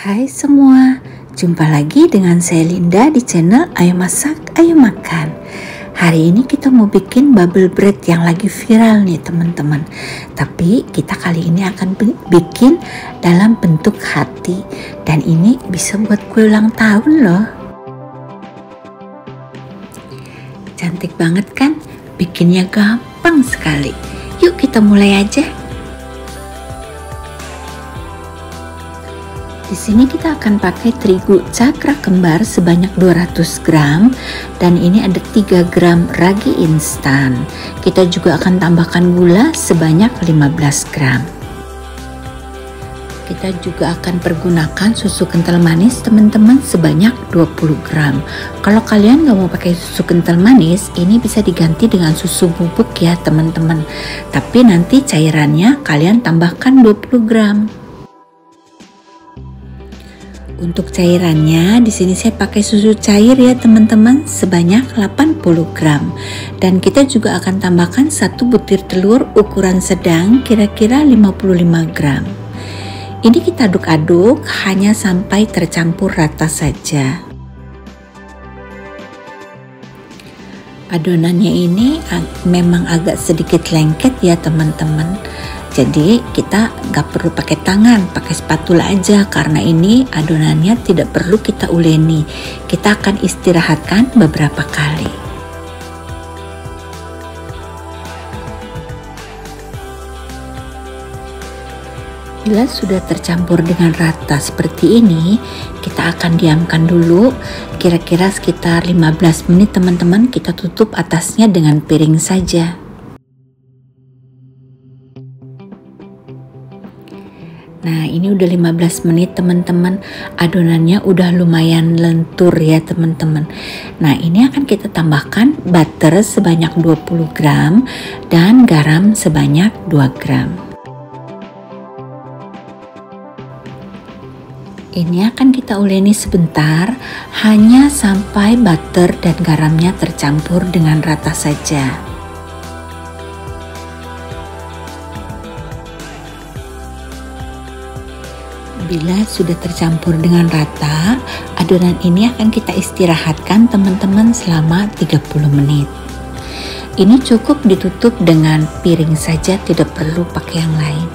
Hai semua, jumpa lagi dengan saya Linda di channel Ayo Masak, Ayo Makan. Hari ini kita mau bikin bubble bread yang lagi viral nih teman-teman. Tapi kita kali ini akan bikin dalam bentuk hati. Dan ini bisa buat kue ulang tahun loh. Cantik banget kan? Bikinnya gampang sekali. Yuk kita mulai aja. Di sini kita akan pakai terigu cakra kembar sebanyak 200 gram dan ini ada 3 gram ragi instan. Kita juga akan tambahkan gula sebanyak 15 gram. Kita juga akan pergunakan susu kental manis teman-teman sebanyak 20 gram. Kalau kalian nggak mau pakai susu kental manis, ini bisa diganti dengan susu bubuk ya teman-teman. Tapi nanti cairannya kalian tambahkan 20 gram. Untuk cairannya di sini saya pakai susu cair ya teman-teman sebanyak 80 gram. Dan kita juga akan tambahkan 1 butir telur ukuran sedang kira-kira 55 gram. Ini kita aduk-aduk hanya sampai tercampur rata saja. Adonannya ini memang agak sedikit lengket ya teman-teman. Jadi kita gak perlu pakai tangan, pakai spatula aja karena ini adonannya tidak perlu kita uleni. Kita akan istirahatkan beberapa kali. Bila sudah tercampur dengan rata seperti ini, kita akan diamkan dulu kira-kira sekitar 15 menit teman-teman. Kita tutup atasnya dengan piring saja. Nah ini udah 15 menit teman-teman, adonannya udah lumayan lentur ya teman-teman. Nah ini akan kita tambahkan butter sebanyak 20 gram dan garam sebanyak 2 gram. Ini akan kita uleni sebentar hanya sampai butter dan garamnya tercampur dengan rata saja. Bila sudah tercampur dengan rata, adonan ini akan kita istirahatkan teman-teman selama 30 menit. Ini cukup ditutup dengan piring saja, tidak perlu pakai yang lain.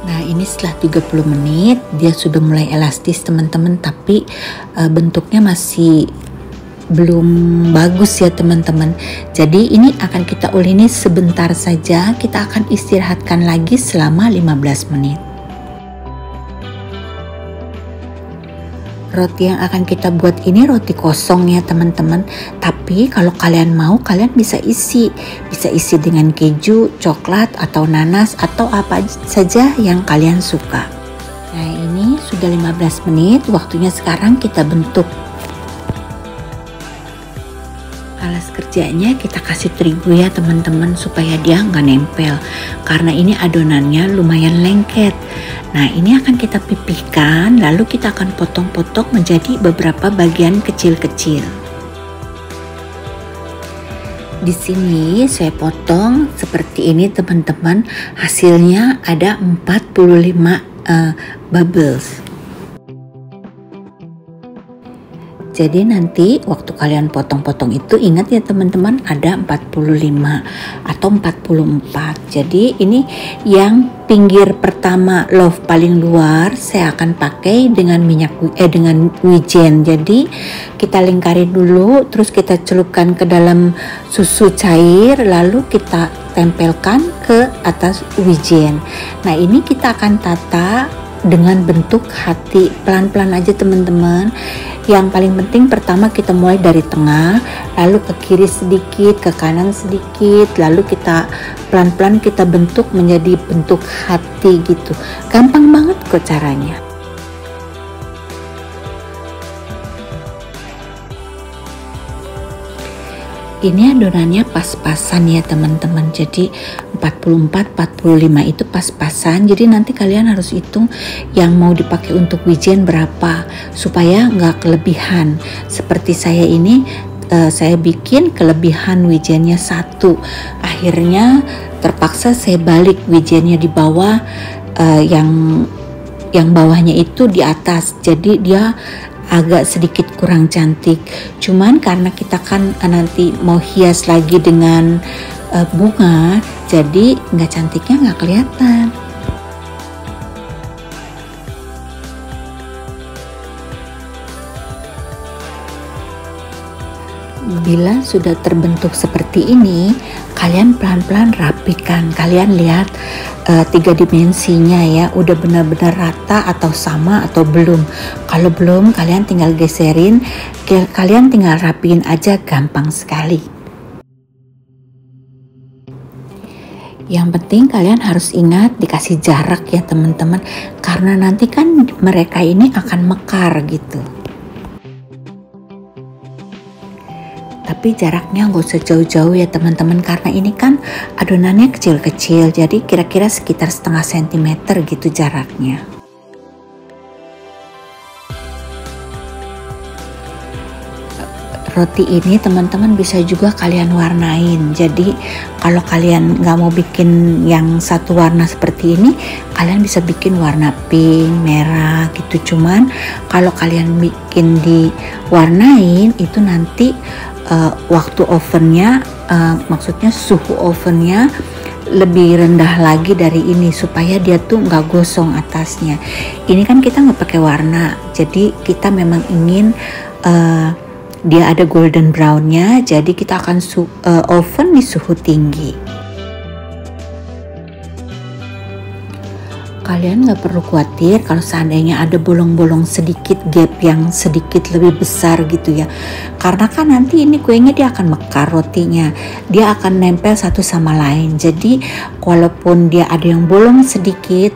Nah ini setelah 30 menit dia sudah mulai elastis teman-teman, tapi bentuknya masih belum bagus ya teman-teman. Jadi ini akan kita uleni sebentar saja, kita akan istirahatkan lagi selama 15 menit. Roti yang akan kita buat ini roti kosong ya teman-teman. Tapi kalau kalian mau, kalian bisa isi dengan keju, coklat atau nanas atau apa saja yang kalian suka. Nah ini sudah 15 menit, waktunya sekarang kita bentuk. Alas kerjanya kita kasih terigu ya teman-teman supaya dia nggak nempel karena ini adonannya lumayan lengket. Nah ini akan kita pipihkan lalu kita akan potong-potong menjadi beberapa bagian kecil-kecil. Di sini saya potong seperti ini teman-teman, hasilnya ada 45 bubbles. Jadi nanti waktu kalian potong-potong itu ingat ya teman-teman ada 45 atau 44. Jadi ini yang pinggir pertama loaf paling luar saya akan pakai dengan dengan wijen. Jadi kita lingkari dulu, terus kita celupkan ke dalam susu cair, lalu kita tempelkan ke atas wijen. Nah ini kita akan tata dengan bentuk hati, pelan-pelan aja teman-teman. Yang paling penting pertama kita mulai dari tengah, lalu ke kiri sedikit, ke kanan sedikit, lalu kita pelan-pelan kita bentuk menjadi bentuk hati gitu. Gampang banget kok caranya. Ini adonannya pas-pasan ya teman-teman. Jadi 44-45 itu pas-pasan. Jadi nanti kalian harus hitung yang mau dipakai untuk wijen berapa supaya nggak kelebihan. Seperti saya ini saya bikin kelebihan wijennya 1. akhirnya terpaksa saya balik wijennya di bawah, yang bawahnya itu di atas, jadi dia agak sedikit kurang cantik. Cuman karena kita kan nanti mau hias lagi dengan bunga, jadi nggak cantiknya nggak kelihatan. Bila sudah terbentuk seperti ini, kalian pelan-pelan rapikan. Kalian lihat 3 dimensinya ya, udah benar-benar rata atau sama atau belum. Kalau belum, kalian tinggal geserin, kalian tinggal rapiin aja, gampang sekali. Yang penting kalian harus ingat dikasih jarak ya teman-teman, karena nanti kan mereka ini akan mekar gitu. Tapi jaraknya nggak usah jauh-jauh ya teman-teman, karena ini kan adonannya kecil-kecil, jadi kira-kira sekitar setengah sentimeter gitu jaraknya. Roti ini teman-teman bisa juga kalian warnain. Jadi kalau kalian nggak mau bikin yang satu warna seperti ini, kalian bisa bikin warna pink, merah gitu. Cuman kalau kalian bikin diwarnain itu nanti waktu ovennya, maksudnya suhu ovennya lebih rendah lagi dari ini supaya dia tuh nggak gosong atasnya. Ini kan kita nggak pakai warna, jadi kita memang ingin dia ada golden brownnya, jadi kita akan oven di suhu tinggi. Kalian nggak perlu khawatir kalau seandainya ada bolong-bolong sedikit, gap yang sedikit lebih besar gitu ya, karena kan nanti ini kuenya dia akan mekar, rotinya dia akan nempel satu sama lain. Jadi walaupun dia ada yang bolong sedikit,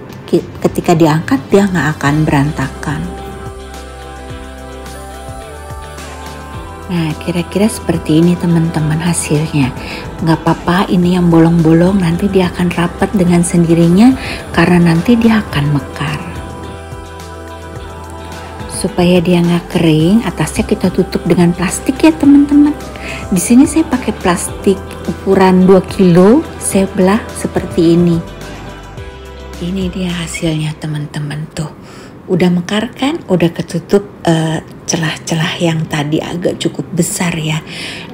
ketika diangkat dia nggak akan berantakan. Nah, kira-kira seperti ini teman-teman hasilnya. Nggak apa-apa ini yang bolong-bolong, nanti dia akan rapat dengan sendirinya karena nanti dia akan mekar. Supaya dia nggak kering, atasnya kita tutup dengan plastik ya teman-teman. Di sini saya pakai plastik ukuran 2 kilo, saya belah seperti ini. Ini dia hasilnya teman-teman tuh. Udah mekar kan, udah ketutup celah-celah yang tadi agak cukup besar ya.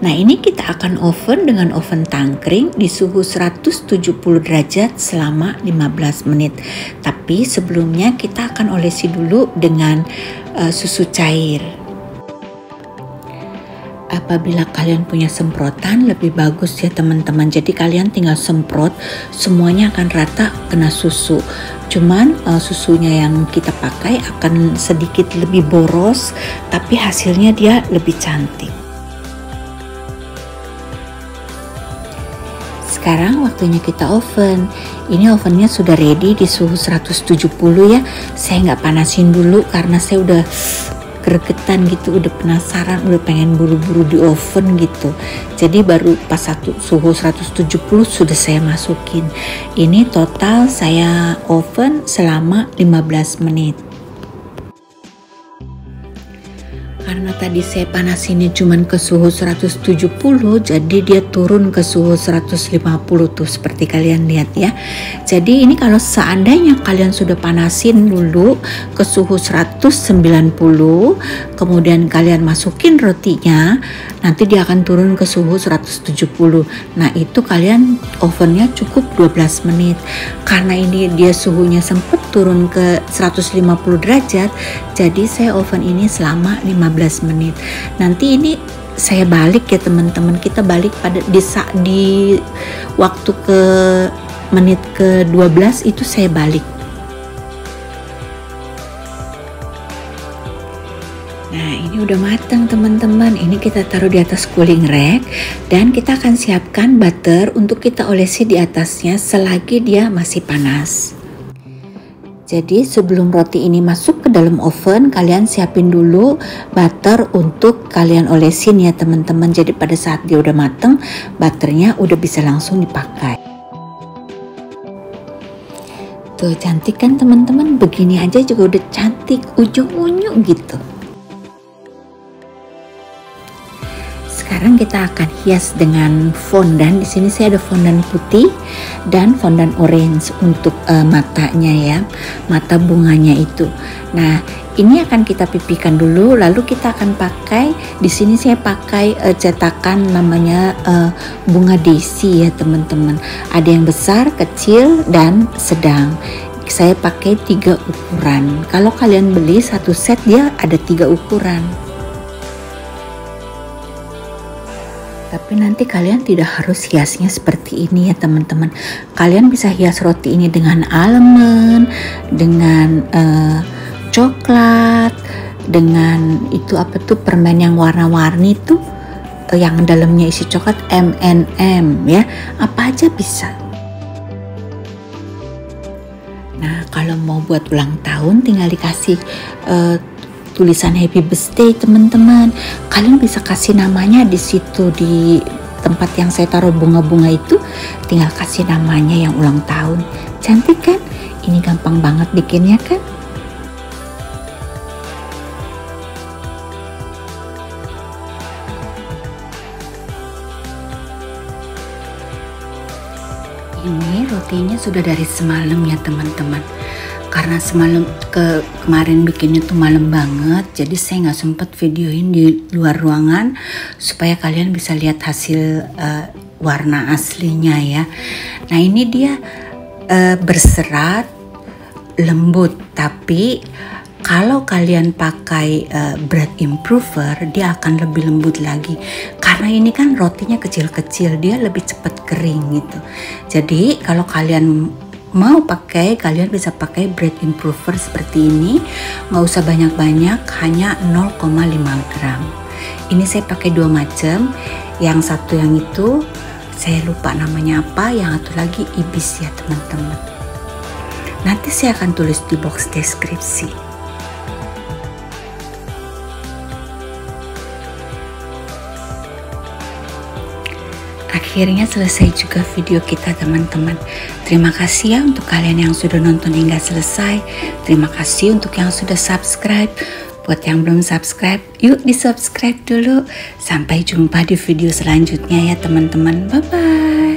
Nah ini kita akan oven dengan oven tangkring di suhu 170 derajat selama 15 menit. Tapi sebelumnya kita akan olesi dulu dengan susu cair. Apabila kalian punya semprotan lebih bagus ya teman-teman. Jadi kalian tinggal semprot, semuanya akan rata kena susu. Cuman susunya yang kita pakai akan sedikit lebih boros, tapi hasilnya dia lebih cantik. Sekarang waktunya kita oven. Ini ovennya sudah ready di suhu 170 ya. Saya nggak panasin dulu karena saya udah gregetan gitu, udah penasaran, udah pengen buru-buru di oven gitu. Jadi baru pas suhu 170 sudah saya masukin. Ini total saya oven selama 15 menit. Karena tadi saya panasinnya cuman ke suhu 170, jadi dia turun ke suhu 150 tuh seperti kalian lihat ya. Jadi ini kalau seandainya kalian sudah panasin dulu ke suhu 190, kemudian kalian masukin rotinya, nanti dia akan turun ke suhu 170. Nah itu kalian ovennya cukup 12 menit. Karena ini dia suhunya sempat turun ke 150 derajat, jadi saya oven ini selama 15 menit. Nanti ini saya balik ya teman-teman, kita balik pada di waktu ke menit ke 12 itu saya balik. Nah ini udah matang teman-teman. Ini kita taruh di atas cooling rack dan kita akan siapkan butter untuk kita olesi di atasnya selagi dia masih panas. Jadi sebelum roti ini masuk ke dalam oven, kalian siapin dulu butter untuk kalian olesin ya teman-teman. Jadi pada saat dia udah mateng, butternya udah bisa langsung dipakai. Tuh cantik kan teman-teman, begini aja juga udah cantik, ujung unyu gitu. sekarang kita akan hias dengan fondan. Di sini saya ada fondan putih dan fondan orange untuk matanya ya, mata bunganya itu. Nah, ini akan kita pipihkan dulu, lalu kita akan pakai, di sini saya pakai cetakan namanya bunga daisy ya teman-teman. Ada yang besar, kecil, dan sedang. Saya pakai 3 ukuran. Kalau kalian beli satu set dia ada 3 ukuran. Tapi nanti kalian tidak harus hiasnya seperti ini ya teman-teman. Kalian bisa hias roti ini dengan almond, dengan coklat, dengan itu apa tuh permen yang warna-warni tuh, yang dalamnya isi coklat, M&M ya, apa aja bisa. Nah, kalau mau buat ulang tahun tinggal dikasih tulisan happy birthday teman-teman. Kalian bisa kasih namanya di situ, di tempat yang saya taruh bunga-bunga itu, tinggal kasih namanya yang ulang tahun. Cantik kan? Ini gampang banget bikinnya kan? Ini rotinya sudah dari semalam ya teman-teman. Karena kemarin bikinnya tuh malam banget, jadi saya nggak sempat videoin di luar ruangan supaya kalian bisa lihat hasil warna aslinya ya. Nah, ini dia berserat, lembut, tapi kalau kalian pakai bread improver dia akan lebih lembut lagi, karena ini kan rotinya kecil-kecil, dia lebih cepat kering gitu. Jadi kalau kalian mau pakai, kalian bisa pakai bread improver seperti ini, nggak usah banyak-banyak, hanya 0,5 gram. Ini saya pakai 2 macam, yang satu yang itu saya lupa namanya apa, yang satu lagi ibis ya teman-teman. Nanti saya akan tulis di box deskripsi. Akhirnya selesai juga video kita teman-teman. Terima kasih ya untuk kalian yang sudah nonton hingga selesai. Terima kasih untuk yang sudah subscribe. Buat yang belum subscribe, yuk di subscribe dulu. Sampai jumpa di video selanjutnya ya teman-teman. Bye bye.